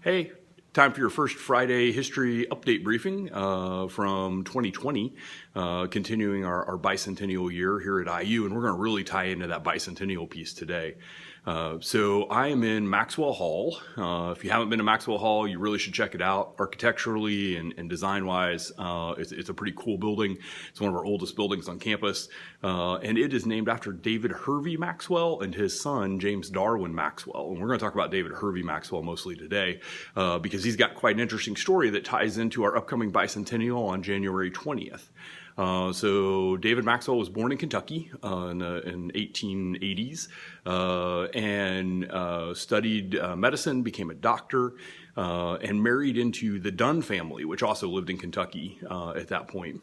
Hey, time for your first Friday history update briefing from 2020, continuing our bicentennial year here at IU, and we're going to really tie into that bicentennial piece today. So I am in Maxwell Hall. If you haven't been to Maxwell Hall, you really should check it out. Architecturally and design-wise, it's a pretty cool building. It's one of our oldest buildings on campus, and it is named after David Hervey Maxwell and his son, James Darwin Maxwell. And we're going to talk about David Hervey Maxwell mostly today because he's got quite an interesting story that ties into our upcoming bicentennial on January 20th. So David Maxwell was born in Kentucky in 1880s and studied medicine, became a doctor, and married into the Dunn family, which also lived in Kentucky at that point.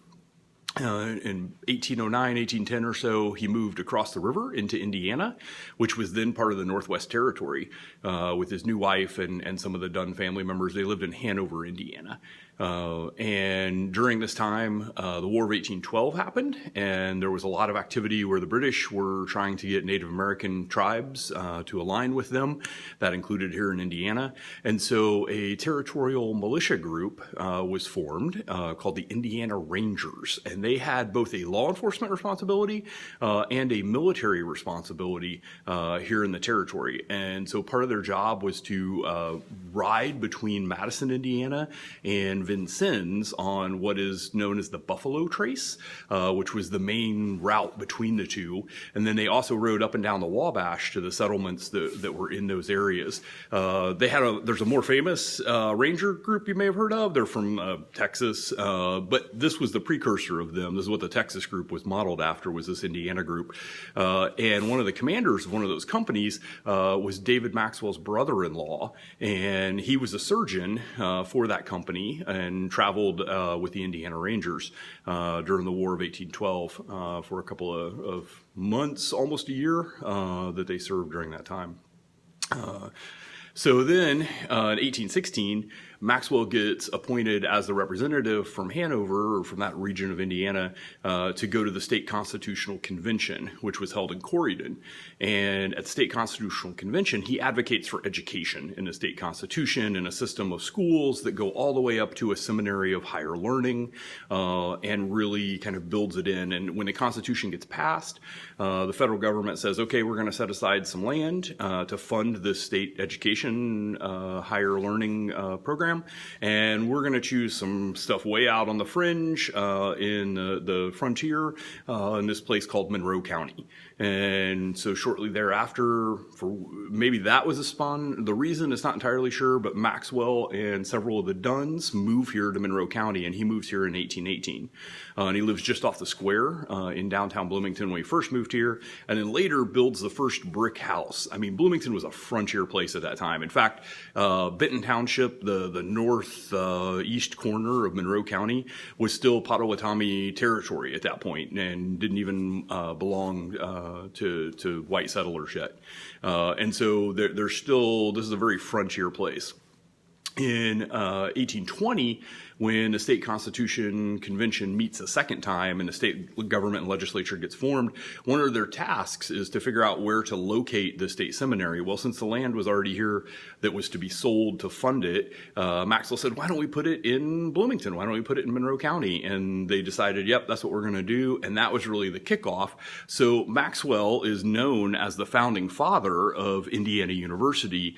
In 1809, 1810 or so, he moved across the river into Indiana, which was then part of the Northwest Territory, with his new wife and some of the Dunn family members. They lived in Hanover, Indiana. And during this time, the War of 1812 happened, and there was a lot of activity where the British were trying to get Native American tribes to align with them. That included here in Indiana. And so a territorial militia group was formed called the Indiana Rangers, and they had both a law enforcement responsibility and a military responsibility here in the territory. And so part of their job was to ride between Madison, Indiana, and Vincennes on what is known as the Buffalo Trace, which was the main route between the two. And then they also rode up and down the Wabash to the settlements that were in those areas. There's a more famous ranger group you may have heard of. They're from Texas, but this was the precursor of them. This is what the Texas group was modeled after, was this Indiana group. And one of the commanders of one of those companies was David Maxwell's brother-in-law, and he was a surgeon for that company and traveled with the Indiana Rangers during the War of 1812 for a couple of months, almost a year, that they served during that time. So then, in 1816, Maxwell gets appointed as the representative from Hanover, or from that region of Indiana, to go to the State Constitutional Convention, which was held in Corydon. And at the State Constitutional Convention, he advocates for education in the state constitution and a system of schools that go all the way up to a seminary of higher learning, and really kind of builds it in. And when the Constitution gets passed, the federal government says, okay, we're going to set aside some land to fund the state education higher learning program. And we're going to choose some stuff way out on the fringe in the frontier in this place called Monroe County. And so shortly thereafter, for maybe that was a spawn. The reason it's not entirely sure, but Maxwell and several of the Dunns move here to Monroe County, and he moves here in 1818. And he lives just off the square in downtown Bloomington when he first moved here, and then later builds the first brick house. I mean, Bloomington was a frontier place at that time. In fact, Benton Township, the northeast corner of Monroe County, was still Potawatomi territory at that point and didn't even belong to white settlers yet. And so there's still, this is a very frontier place. In 1820, when the State Constitution Convention meets a second time and the state government and legislature gets formed, one of their tasks is to figure out where to locate the state seminary. Well, since the land was already here that was to be sold to fund it, Maxwell said, why don't we put it in Bloomington? Why don't we put it in Monroe County? And they decided, yep, that's what we're going to do. And that was really the kickoff. So Maxwell is known as the founding father of Indiana University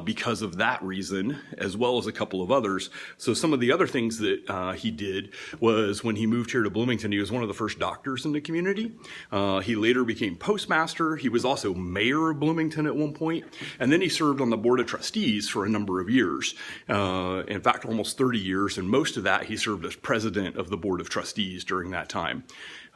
because of that reason, as well as a couple of others. So some of the other things that he did was, when he moved here to Bloomington, he was one of the first doctors in the community. He later became postmaster. He was also mayor of Bloomington at one point, and then he served on the board of trustees for a number of years. In fact, almost 30 years, and most of that he served as president of the board of trustees during that time.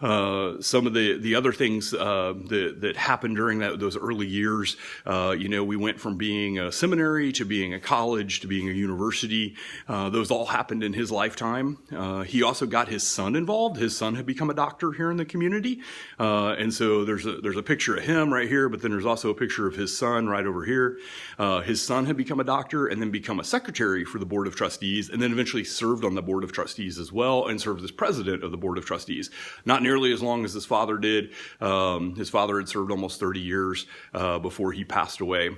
Some of the other things that happened during those early years, we went from being a seminary to being a college to being a university. Those all happened in his lifetime. He also got his son involved. His son had become a doctor here in the community, and so there's a picture of him right here, but then there's also a picture of his son right over here. His son had become a doctor and then become a secretary for the board of trustees, and then eventually served on the board of trustees as well, and served as president of the board of trustees. Not nearly as long as his father did. His father had served almost 30 years before he passed away.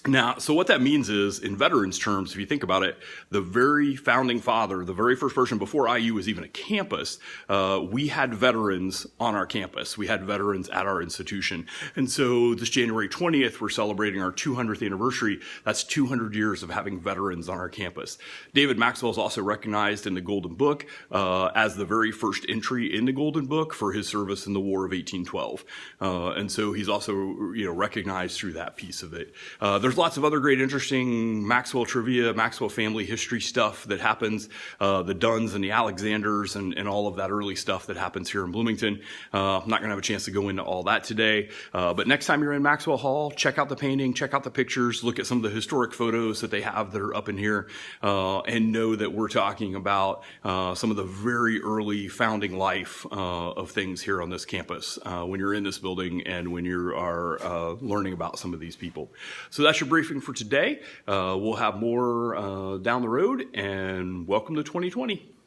Now, so what that means is, in veterans terms, if you think about it, the very founding father, the very first person before IU was even a campus, we had veterans on our campus. We had veterans at our institution. And so this January 20th, we're celebrating our 200th anniversary. That's 200 years of having veterans on our campus. David Maxwell is also recognized in the Golden Book as the very first entry in the Golden Book for his service in the War of 1812. And so he's also, recognized through that piece of it. There's lots of other great, interesting Maxwell trivia, Maxwell family history stuff that happens, the Dunns and the Alexanders and all of that early stuff that happens here in Bloomington. I'm not going to have a chance to go into all that today, but next time you're in Maxwell Hall, check out the painting, check out the pictures, look at some of the historic photos that they have that are up in here, and know that we're talking about some of the very early founding life of things here on this campus when you're in this building and when you are learning about some of these people. So that's your briefing for today. We'll have more down the road, and welcome to 2020.